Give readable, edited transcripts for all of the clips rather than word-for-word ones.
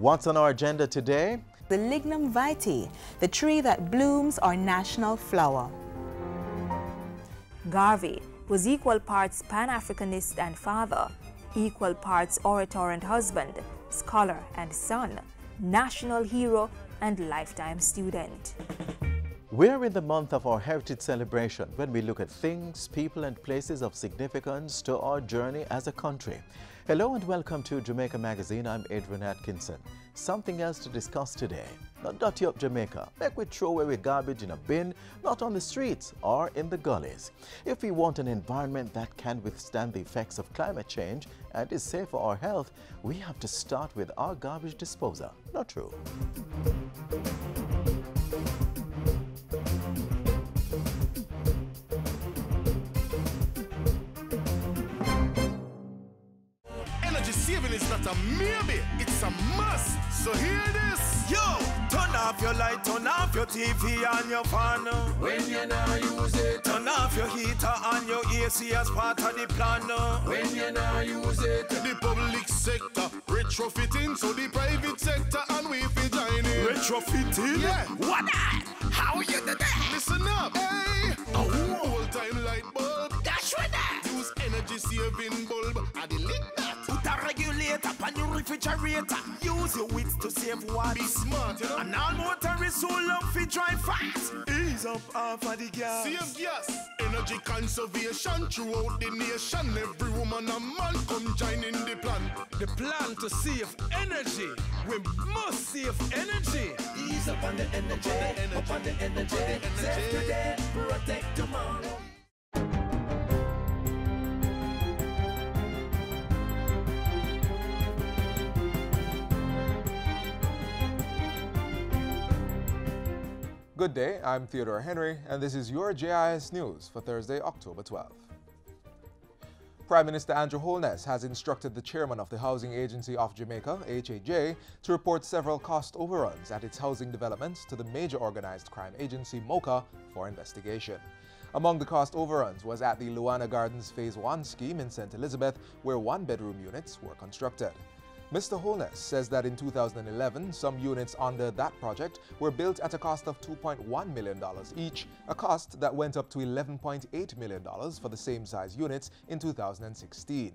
What's on our agenda today? The lignum vitae, the tree that blooms our national flower. Garvey was equal parts Pan-Africanist and father, equal parts orator and husband, scholar and son, national hero and lifetime student. We're in the month of our heritage celebration when we look at things, people and places of significance to our journey as a country. Hello and welcome to Jamaica Magazine. I'm Adrian Atkinson. Something else to discuss today. Not dirty up Jamaica. Make we throw away garbage in a bin, not on the streets or in the gullies. If we want an environment that can withstand the effects of climate change and is safe for our health, we have to start with our garbage disposal. Not true? Saving is not a maybe, it's a must. So hear this. Yo, turn off your light, turn off your TV and your fan. When you not use it. Turn off your heater and your AC as part of the plan. When you not use it. The public sector retrofitting, so the private sector and we fi join in. Retrofitting? Yeah. What that? How you do that? Listen up. Hey, a whole time light bulb. That's what that. Use energy saving bulb and the lit that. Put a regulator on your refrigerator. Use your wits to save water. Be smart, you know. And all motorists who love to drive fast. Ease up half of the gas. Save gas. Energy conservation throughout the nation. Every woman and man come join in the plan. The plan to save energy. We must save energy. Ease up on the energy. Up on the energy. Save today, protect tomorrow. Good day, I'm Theodore Henry, and this is your JIS News for Thursday, October 12th. Prime Minister Andrew Holness has instructed the chairman of the Housing Agency of Jamaica, HAJ, to report several cost overruns at its housing developments to the major organized crime agency, MOCA, for investigation. Among the cost overruns was at the Luana Gardens Phase 1 scheme in St. Elizabeth, where one-bedroom units were constructed. Mr. Holness says that in 2011, some units under that project were built at a cost of $2.1 million each, a cost that went up to $11.8 million for the same size units in 2016.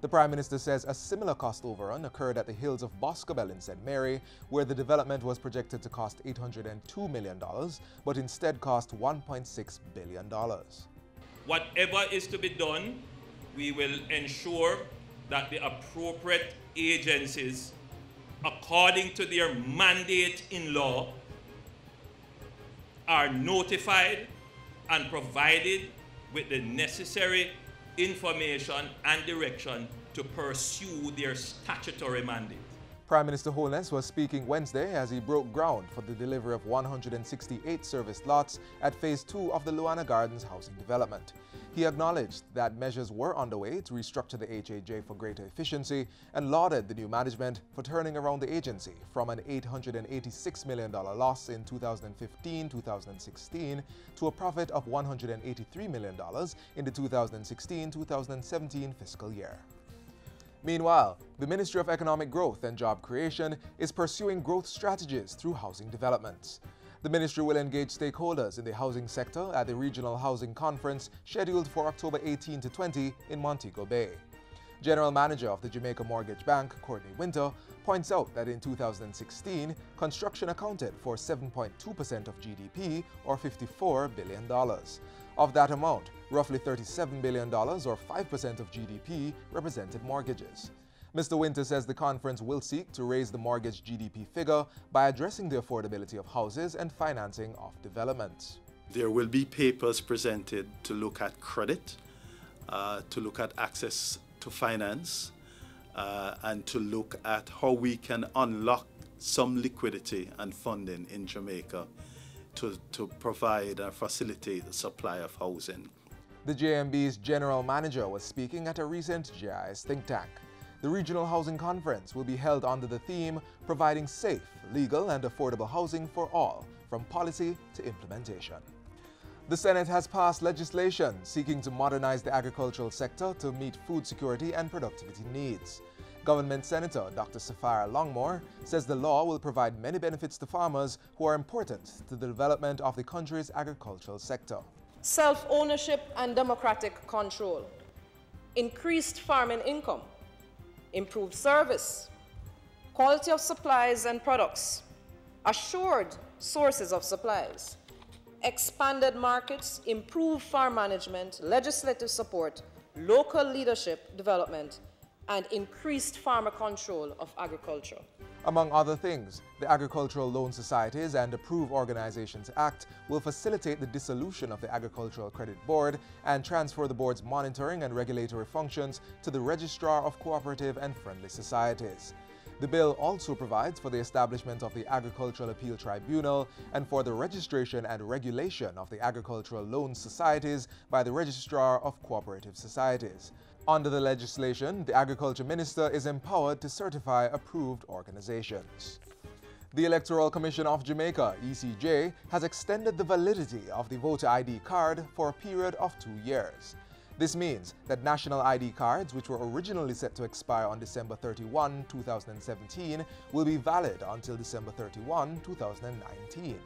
The Prime Minister says a similar cost overrun occurred at the Hills of Boscobel in St. Mary, where the development was projected to cost $802 million, but instead cost $1.6 billion. Whatever is to be done, we will ensure that the appropriate agencies, according to their mandate in law, are notified and provided with the necessary information and direction to pursue their statutory mandate. Prime Minister Holness was speaking Wednesday as he broke ground for the delivery of 168 serviced lots at Phase 2 of the Luana Gardens housing development. He acknowledged that measures were underway to restructure the HAJ for greater efficiency and lauded the new management for turning around the agency from an $886 million loss in 2015-2016 to a profit of $183 million in the 2016-2017 fiscal year. Meanwhile, the Ministry of Economic Growth and Job Creation is pursuing growth strategies through housing developments. The ministry will engage stakeholders in the housing sector at the Regional Housing Conference scheduled for October 18 to 20 in Montego Bay. General Manager of the Jamaica Mortgage Bank, Courtney Winter, points out that in 2016, construction accounted for 7.2% of GDP, or $54 billion. Of that amount, roughly $37 billion, or 5% of GDP, represented mortgages. Mr. Winter says the conference will seek to raise the mortgage GDP figure by addressing the affordability of houses and financing of development. There will be papers presented to look at credit, to look at access to finance, and to look at how we can unlock some liquidity and funding in Jamaica to provide and facilitate the supply of housing. The JMB's general manager was speaking at a recent JIS think tank. The Regional Housing Conference will be held under the theme providing safe, legal and affordable housing for all, from policy to implementation. The Senate has passed legislation seeking to modernize the agricultural sector to meet food security and productivity needs. Government Senator Dr. Sapphire Longmore says the law will provide many benefits to farmers who are important to the development of the country's agricultural sector. Self-ownership and democratic control, increased farming income, improved service, quality of supplies and products, assured sources of supplies, expanded markets, improved farm management, legislative support, local leadership development, and increased farmer control of agriculture. Among other things, the Agricultural Loan Societies and Approved Organizations Act will facilitate the dissolution of the Agricultural Credit Board and transfer the board's monitoring and regulatory functions to the Registrar of Cooperative and Friendly Societies. The bill also provides for the establishment of the Agricultural Appeal Tribunal and for the registration and regulation of the Agricultural Loan Societies by the Registrar of Cooperative Societies. Under the legislation, the Agriculture Minister is empowered to certify approved organizations. The Electoral Commission of Jamaica, ECJ, has extended the validity of the voter ID card for a period of 2 years. This means that national ID cards, which were originally set to expire on December 31, 2017, will be valid until December 31, 2019.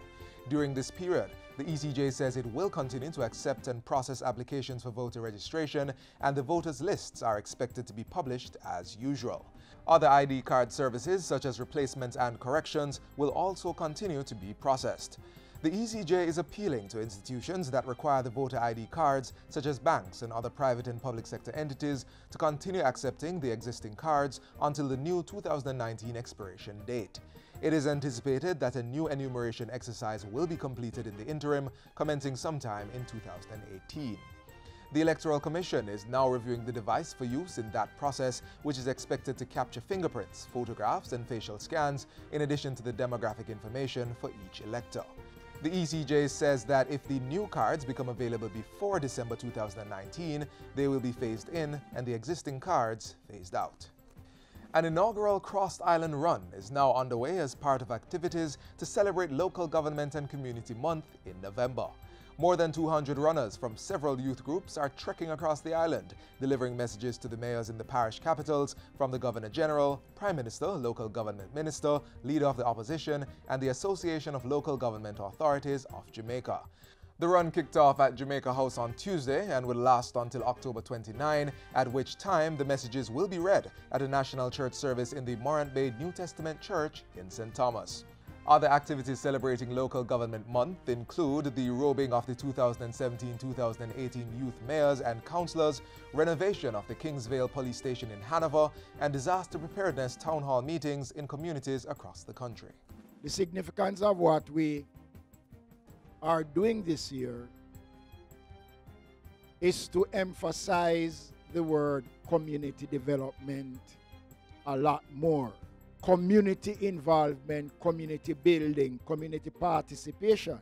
During this period, the ECJ says it will continue to accept and process applications for voter registration, and the voters' lists are expected to be published as usual. Other ID card services, such as replacements and corrections, will also continue to be processed. The ECJ is appealing to institutions that require the voter ID cards, such as banks and other private and public sector entities, to continue accepting the existing cards until the new 2019 expiration date. It is anticipated that a new enumeration exercise will be completed in the interim, commencing sometime in 2018. The Electoral Commission is now reviewing the device for use in that process, which is expected to capture fingerprints, photographs, and facial scans, in addition to the demographic information for each elector. The ECJ says that if the new cards become available before December 2019, they will be phased in and the existing cards phased out. An inaugural Crossed Island Run is now underway as part of activities to celebrate Local Government and Community Month in November. More than 200 runners from several youth groups are trekking across the island, delivering messages to the mayors in the parish capitals from the Governor-General, Prime Minister, Local Government Minister, Leader of the Opposition, and the Association of Local Government Authorities of Jamaica. The run kicked off at Jamaica House on Tuesday and will last until October 29, at which time the messages will be read at a national church service in the Morant Bay New Testament Church in St. Thomas. Other activities celebrating Local Government Month include the robing of the 2017-2018 youth mayors and councillors, renovation of the Kingsvale Police Station in Hanover, and disaster preparedness town hall meetings in communities across the country. The significance of what we are doing this year is to emphasize the word community development a lot more. Community involvement, community building, community participation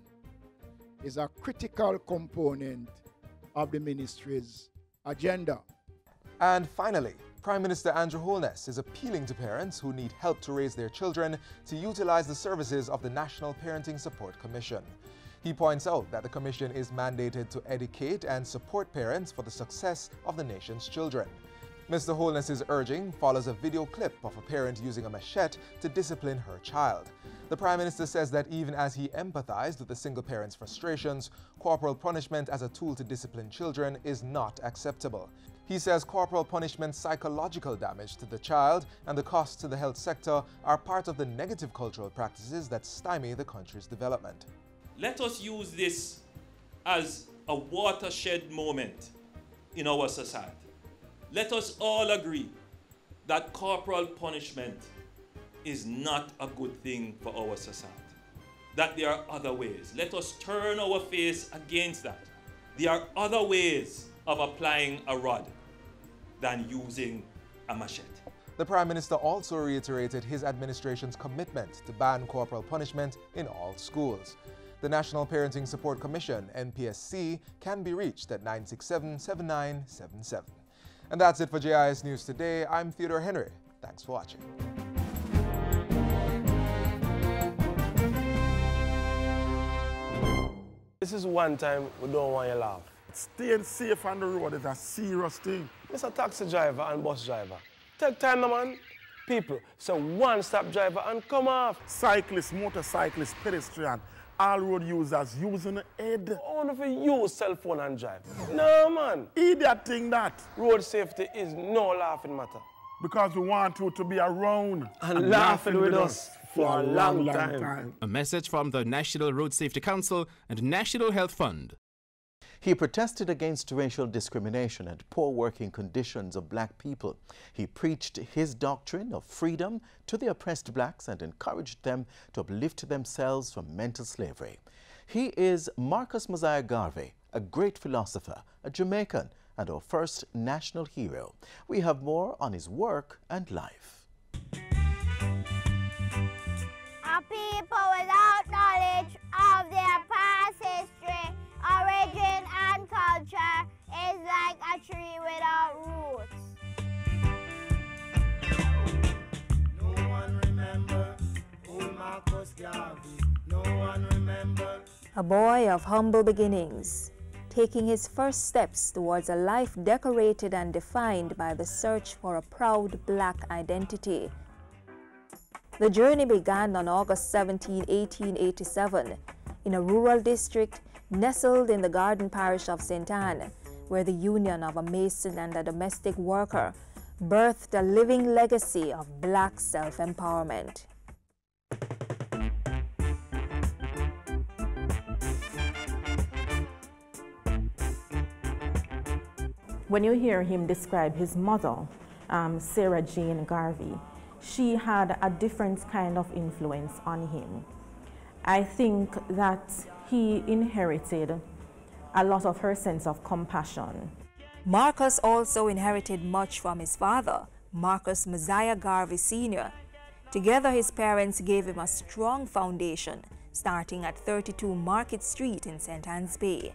is a critical component of the ministry's agenda. And finally, Prime Minister Andrew Holness is appealing to parents who need help to raise their children to utilize the services of the National Parenting Support Commission. He points out that the Commission is mandated to educate and support parents for the success of the nation's children. Mr. Holness's urging follows a video clip of a parent using a machete to discipline her child. The Prime Minister says that even as he empathized with the single parent's frustrations, corporal punishment as a tool to discipline children is not acceptable. He says corporal punishment's psychological damage to the child and the costs to the health sector are part of the negative cultural practices that stymie the country's development. Let us use this as a watershed moment in our society. Let us all agree that corporal punishment is not a good thing for our society, that there are other ways. Let us turn our face against that. There are other ways of applying a rod than using a machete. The Prime Minister also reiterated his administration's commitment to ban corporal punishment in all schools. The National Parenting Support Commission, NPSC, can be reached at 967-7977. And that's it for JIS News Today. I'm Theodore Henry. Thanks for watching. This is one time we don't want you to laugh. Staying safe on the road is a serious thing. Mr. Taxi driver and bus driver, take time, man. people say one-stop driver and come off. Cyclists, motorcyclists, pedestrian, all road users using the head. Only if you use cell phone and drive. No, man. Idiot thing that. Road safety is no laughing matter. Because we want you to be around and laughing with us for a long time. A message from the National Road Safety Council and National Health Fund. He protested against racial discrimination and poor working conditions of black people. He preached his doctrine of freedom to the oppressed blacks and encouraged them to uplift themselves from mental slavery. He is Marcus Mosiah Garvey, a great philosopher, a Jamaican, and our first national hero. We have more on his work and life. A people without knowledge of their past history, origin and culture is like a tree without roots. No one remember old Marcus Garvey. No one remember. A boy of humble beginnings, taking his first steps towards a life decorated and defined by the search for a proud black identity. The journey began on August 17, 1887, in a rural district nestled in the Garden Parish of St. Anne, where the union of a mason and a domestic worker birthed a living legacy of black self-empowerment. When you hear him describe his mother, Sarah Jane Garvey, she had a different kind of influence on him. I think that he inherited a lot of her sense of compassion. Marcus also inherited much from his father, Marcus Mosiah Garvey Sr. Together, his parents gave him a strong foundation, starting at 32 Market Street in St. Anne's Bay.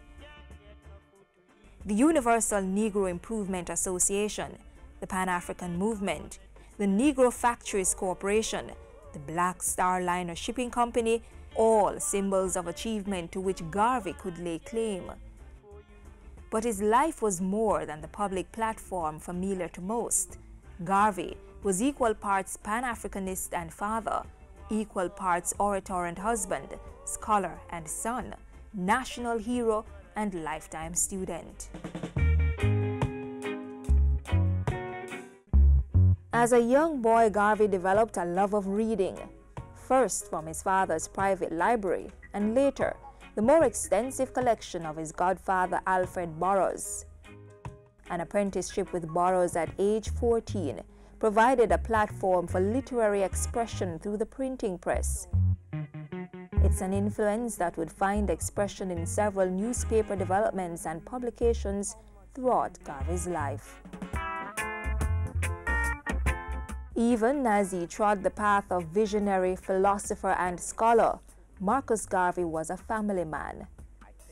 The Universal Negro Improvement Association, the Pan-African Movement, the Negro Factories Corporation, the Black Star Liner Shipping Company, all symbols of achievement to which Garvey could lay claim. But his life was more than the public platform familiar to most. Garvey was equal parts Pan-Africanist and father, equal parts orator and husband, scholar and son, national hero and lifetime student. As a young boy, Garvey developed a love of reading, first from his father's private library, and later the more extensive collection of his godfather Alfred Burroughs. An apprenticeship with Burroughs at age 14 provided a platform for literary expression through the printing press. It's an influence that would find expression in several newspaper developments and publications throughout Garvey's life. Even as he trod the path of visionary, philosopher, and scholar, Marcus Garvey was a family man.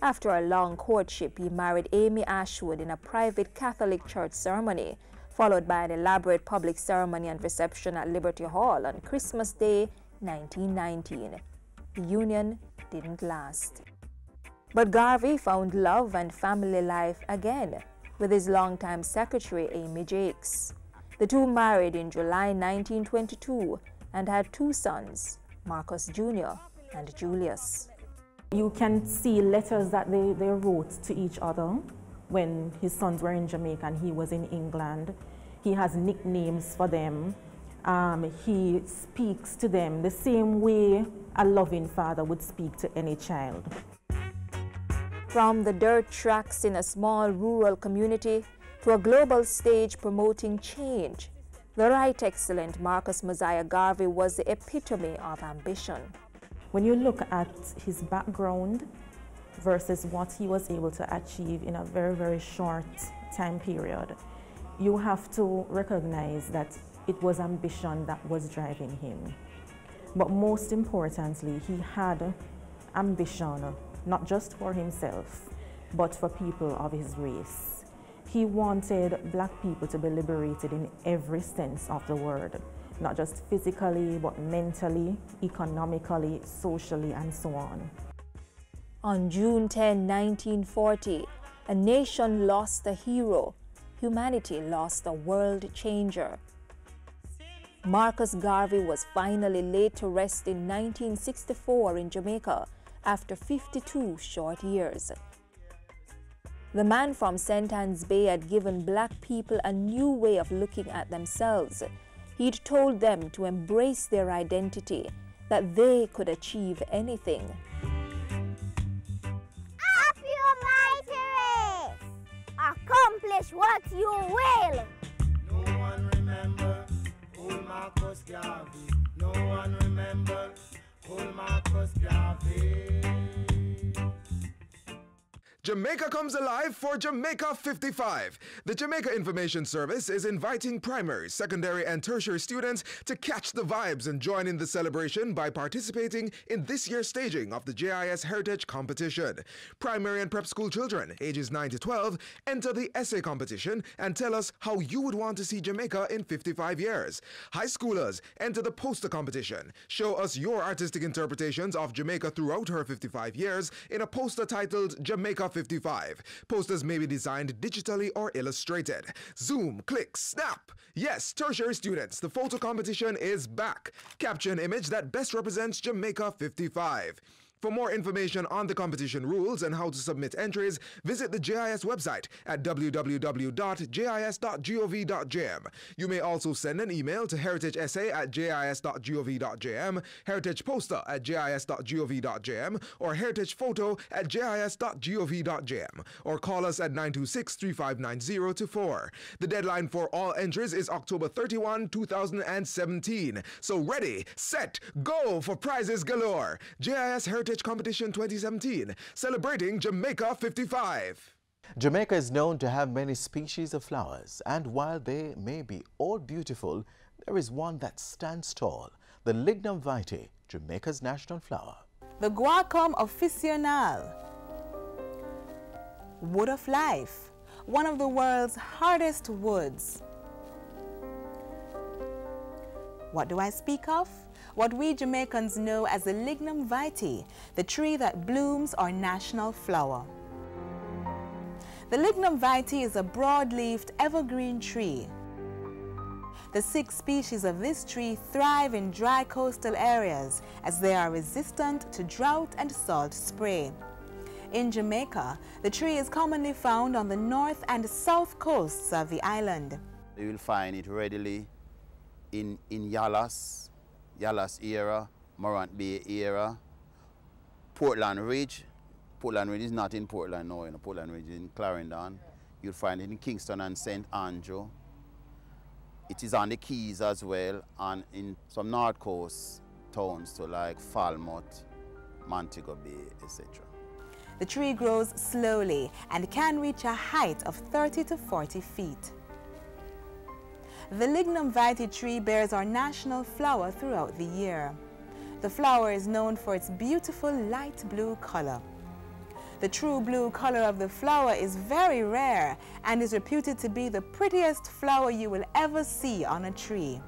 After a long courtship, he married Amy Ashwood in a private Catholic church ceremony, followed by an elaborate public ceremony and reception at Liberty Hall on Christmas Day, 1919. The union didn't last. But Garvey found love and family life again with his longtime secretary, Amy Jakes. The two married in July 1922 and had two sons, Marcus Jr. and Julius. You can see letters that they wrote to each other when his sons were in Jamaica and he was in England. He has nicknames for them. He speaks to them the same way a loving father would speak to any child. From the dirt tracks in a small rural community to a global stage promoting change, the Right Excellent Marcus Mosiah Garvey was the epitome of ambition. When you look at his background versus what he was able to achieve in a very, very short time period, you have to recognize that it was ambition that was driving him. But most importantly, he had ambition, not just for himself, but for people of his race. He wanted black people to be liberated in every sense of the word, not just physically, but mentally, economically, socially, and so on. On June 10, 1940, a nation lost a hero. Humanity lost a world changer. Marcus Garvey was finally laid to rest in 1964 in Jamaica after 52 short years. The man from St. Anne's Bay had given black people a new way of looking at themselves. He'd told them to embrace their identity, that they could achieve anything. Up you mighty race! Accomplish what you will! No one remember old Marcus Garvey. No one remember old Marcus Garvey. Jamaica comes alive for Jamaica 55. The Jamaica Information Service is inviting primary, secondary, and tertiary students to catch the vibes and join in the celebration by participating in this year's staging of the JIS Heritage Competition. Primary and prep school children, ages 9 to 12, enter the essay competition and tell us how you would want to see Jamaica in 55 years. High schoolers enter the poster competition. Show us your artistic interpretations of Jamaica throughout her 55 years in a poster titled Jamaica 55. Posters may be designed digitally or illustrated. Zoom, click, snap. Yes, tertiary students, the photo competition is back. Capture an image that best represents Jamaica 55. For more information on the competition rules and how to submit entries, visit the JIS website at www.jis.gov.jm. You may also send an email to heritageessay@jis.gov.jm, heritageposter@jis.gov.jm, or heritagephoto@jis.gov.jm, or call us at 926-3590-4. The deadline for all entries is October 31, 2017. So ready, set, go for prizes galore. JIS Heritage Competition 2017, celebrating Jamaica 55. Jamaica is known to have many species of flowers, and while they may be all beautiful, there is one that stands tall, the Lignum vitae, Jamaica's national flower. The Guacum officinale, wood of life, one of the world's hardest woods. What do I speak of? What we Jamaicans know as the Lignum vitae, the tree that blooms our national flower. The Lignum vitae is a broad-leaved evergreen tree. The 6 species of this tree thrive in dry coastal areas as they are resistant to drought and salt spray. In Jamaica, the tree is commonly found on the north and south coasts of the island. You will find it readily in Yalas era, Morant Bay era, Portland Ridge. Portland Ridge is not in Portland now, Portland Ridge is in Clarendon. You'll find it in Kingston and St. Andrew. It is on the Keys as well, and in some North Coast towns to like Falmouth, Montego Bay, etc. The tree grows slowly and can reach a height of 30 to 40 feet. The Lignum vitae tree bears our national flower throughout the year. The flower is known for its beautiful light blue color. The true blue color of the flower is very rare and is reputed to be the prettiest flower you will ever see on a tree.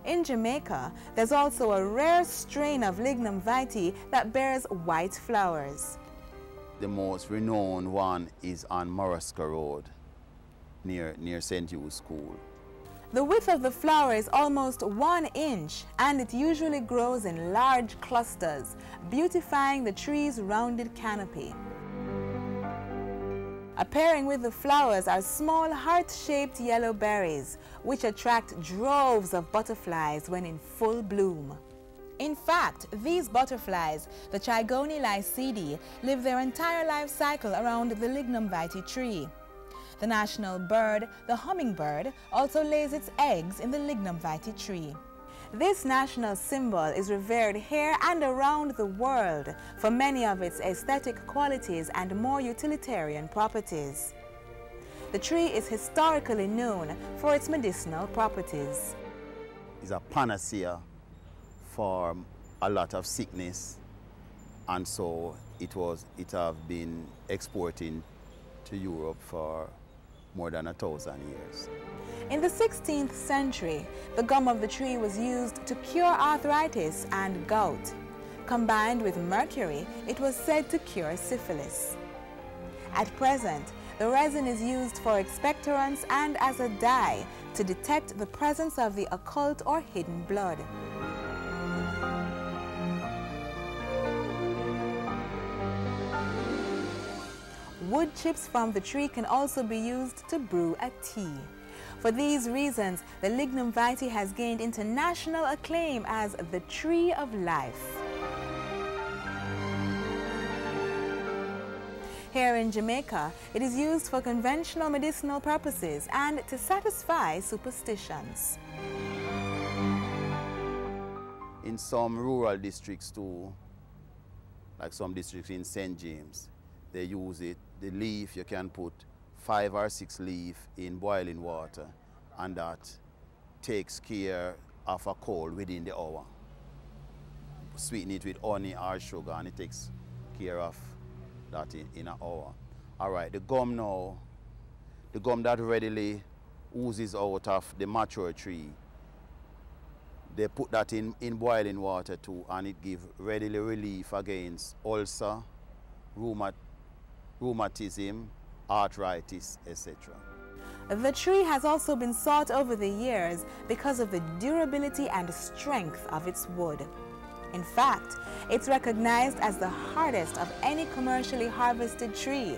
In Jamaica, there's also a rare strain of Lignum vitae that bears white flowers. The most renowned one is on Morrisca Road, near St. Hugh's School. The width of the flower is almost 1 inch, and it usually grows in large clusters, beautifying the tree's rounded canopy. Appearing with the flowers are small heart-shaped yellow berries, which attract droves of butterflies when in full bloom. In fact, these butterflies, the Trigoni lycidae, live their entire life cycle around the Lignum vitae tree. The national bird, the hummingbird, also lays its eggs in the Lignum vitae tree. This national symbol is revered here and around the world for many of its aesthetic qualities and more utilitarian properties. The tree is historically known for its medicinal properties. It's a panacea for a lot of sickness, and so it have been exporting to Europe for more than 1,000 years. In the 16th century, the gum of the tree was used to cure arthritis and gout. Combined with mercury, it was said to cure syphilis. At present, The resin is used for expectorants and as a dye to detect the presence of the occult or hidden blood. Wood chips from the tree can also be used to brew a tea. For these reasons, the lignum vitae has gained international acclaim as the tree of life. Here in Jamaica, it is used for conventional medicinal purposes and to satisfy superstitions. In some rural districts too, like some districts in St. James, they use it. The leaf, you can put 5 or 6 leaves in boiling water, and that takes care of a cold within the hour. Sweeten it with honey or sugar, and it takes care of that in an hour. All right, the gum now, the gum that readily oozes out of the mature tree, they put that in boiling water too, and it gives readily relief against ulcer, rheumatism, arthritis, etc. The tree has also been sought over the years because of the durability and strength of its wood. In fact, it's recognized as the hardest of any commercially harvested tree.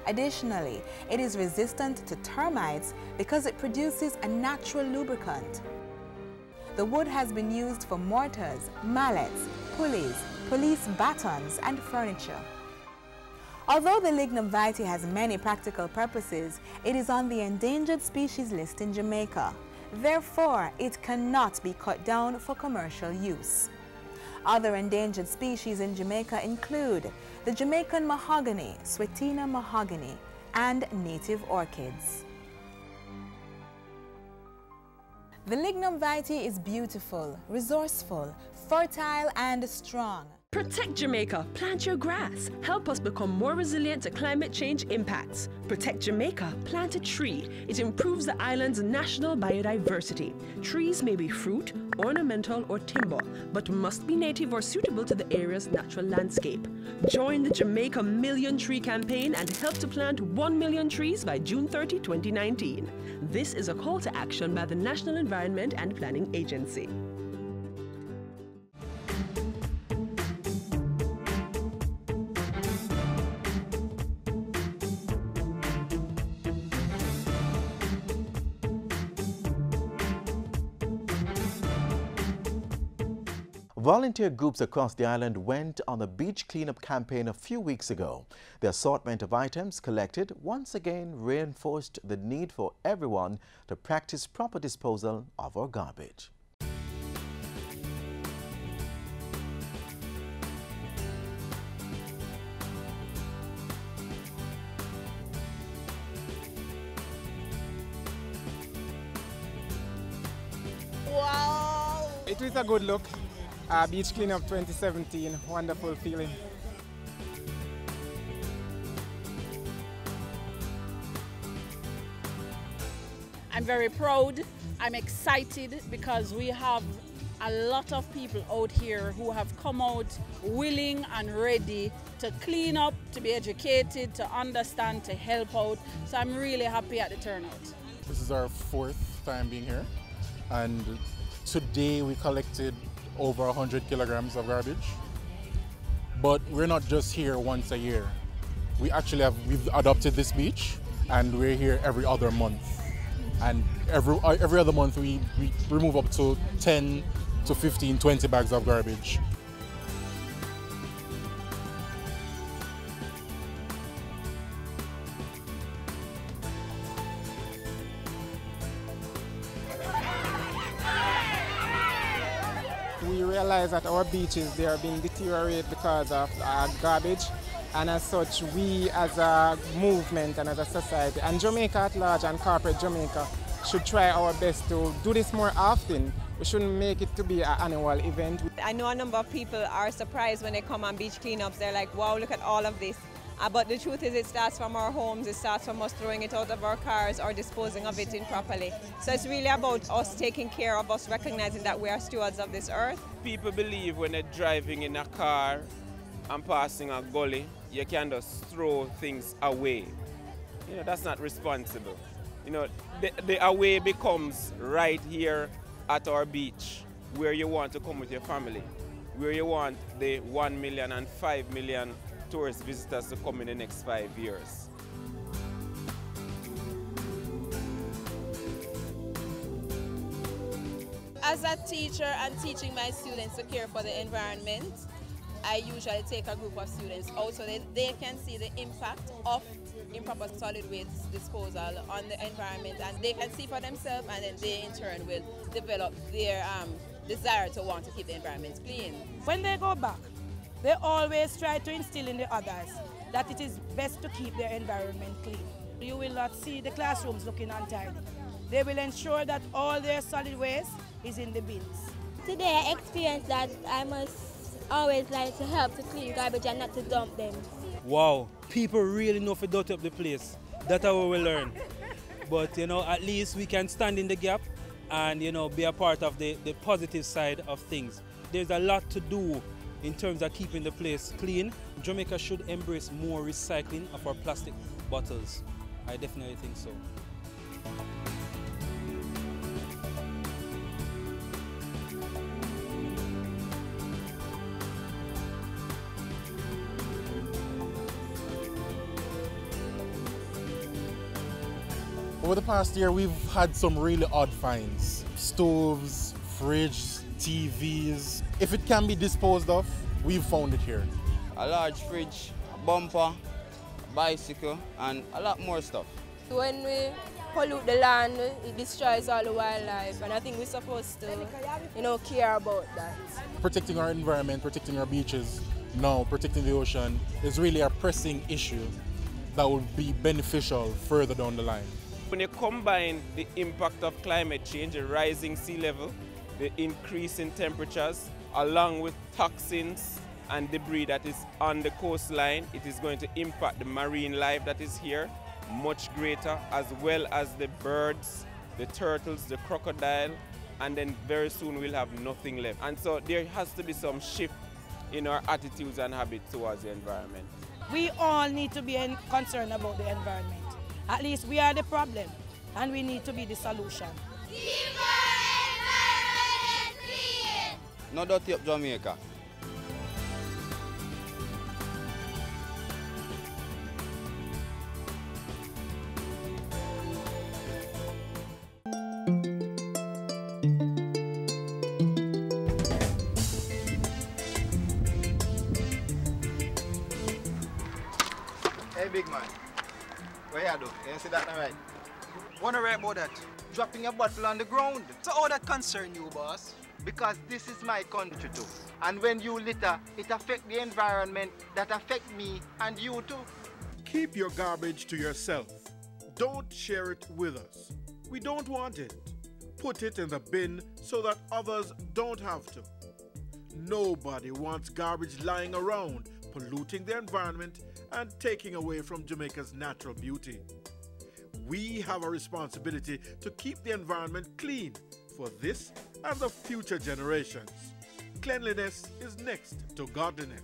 Additionally, it is resistant to termites because it produces a natural lubricant. The wood has been used for mortars, mallets, pulleys, police batons, and furniture. Although the lignum vitae has many practical purposes, it is on the endangered species list in Jamaica. Therefore, it cannot be cut down for commercial use. Other endangered species in Jamaica include the Jamaican mahogany, Swetina mahogany, and native orchids. The lignum vitae is beautiful, resourceful, fertile, and strong. Protect Jamaica, plant your grass. Help us become more resilient to climate change impacts. Protect Jamaica, plant a tree. It improves the island's national biodiversity. Trees may be fruit, ornamental, or timber, but must be native or suitable to the area's natural landscape. Join the Jamaica Million Tree Campaign and help to plant 1 million trees by June 30, 2019. This is a call to action by the National Environment and Planning Agency. Volunteer groups across the island went on a beach cleanup campaign a few weeks ago. The assortment of items collected once again reinforced the need for everyone to practice proper disposal of our garbage. Wow! It was a good look. Beach Cleanup 2017, wonderful feeling. I'm very proud, I'm excited because we have a lot of people out here who have come out willing and ready to clean up, to be educated, to understand, to help out. So I'm really happy at the turnout. This is our 4th time being here, and today we collected over 100 kilograms of garbage. But we're not just here once a year. We've adopted this beach, and we're here every other month. And every other month we remove up to 10 to 15, 20 bags of garbage. We realize that our beaches, they are being deteriorated because of garbage, and as such we as a movement and as a society and Jamaica at large and corporate Jamaica should try our best to do this more often. We shouldn't make it to be an annual event. I know a number of people are surprised when they come on beach cleanups. They're like, wow, look at all of this. But the truth is it starts from our homes, it starts from us throwing it out of our cars or disposing of it improperly. So it's really about us taking care of us, recognizing that we are stewards of this earth. People believe when they're driving in a car and passing a gully, you can just throw things away. You know, that's not responsible. You know, the away becomes right here at our beach, where you want to come with your family, where you want the 1 million and 5 million tourist visitors to come in the next 5 years. As a teacher and teaching my students to care for the environment, I usually take a group of students out so they can see the impact of improper solid waste disposal on the environment, and they can see for themselves, and then they in turn will develop their desire to want to keep the environment clean. When they go back, they always try to instill in the others that it is best to keep their environment clean. You will not see the classrooms looking untidy. They will ensure that all their solid waste is in the bins. Today I experienced that I must always like to help to clean garbage and not to dump them. Wow, people really know to dirty up the place. That's how we learn. But you know, at least we can stand in the gap and you know, be a part of the positive side of things. There's a lot to do in terms of keeping the place clean. Jamaica should embrace more recycling of our plastic bottles. I definitely think so. Over the past year, we've had some really odd finds. Stoves, fridges, TVs. If it can be disposed of, we've found it here. A large fridge, a bumper, a bicycle, and a lot more stuff. When we pollute the land, it destroys all the wildlife, and I think we're supposed to, you know, care about that. Protecting our environment, protecting our beaches, now protecting the ocean is really a pressing issue that will be beneficial further down the line. When you combine the impact of climate change, the rising sea level, the increase in temperatures, along with toxins and debris that is on the coastline, it is going to impact the marine life that is here much greater, as well as the birds, the turtles, the crocodile, and then very soon we'll have nothing left. And so there has to be some shift in our attitudes and habits towards the environment. We all need to be concerned about the environment. At least we are the problem, and we need to be the solution. Keep our environment clean! No dirty up Jamaica. Hey, big man. What you do? You see that right? Wanna write about that? Dropping a bottle on the ground. So how that concern you, boss? Because this is my country too. And when you litter, it affects the environment, that affects me and you too. Keep your garbage to yourself. Don't share it with us. We don't want it. Put it in the bin so that others don't have to. Nobody wants garbage lying around, polluting the environment and taking away from Jamaica's natural beauty. We have a responsibility to keep the environment clean for this and the future generations. Cleanliness is next to godliness.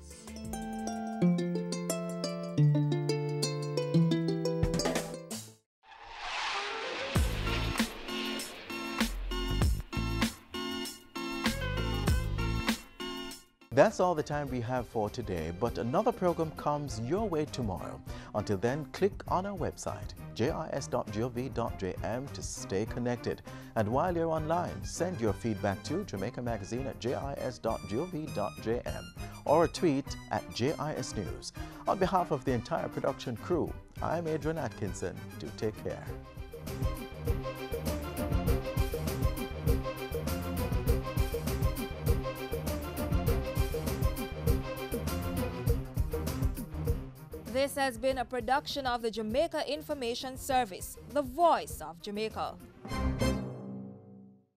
That's all the time we have for today, but another program comes your way tomorrow. Until then, click on our website, jis.gov.jm, to stay connected. And while you're online, send your feedback to Jamaica Magazine at jis.gov.jm or a tweet at JIS News. On behalf of the entire production crew, I'm Adrian Atkinson. Do take care. This has been a production of the Jamaica Information Service, the voice of Jamaica.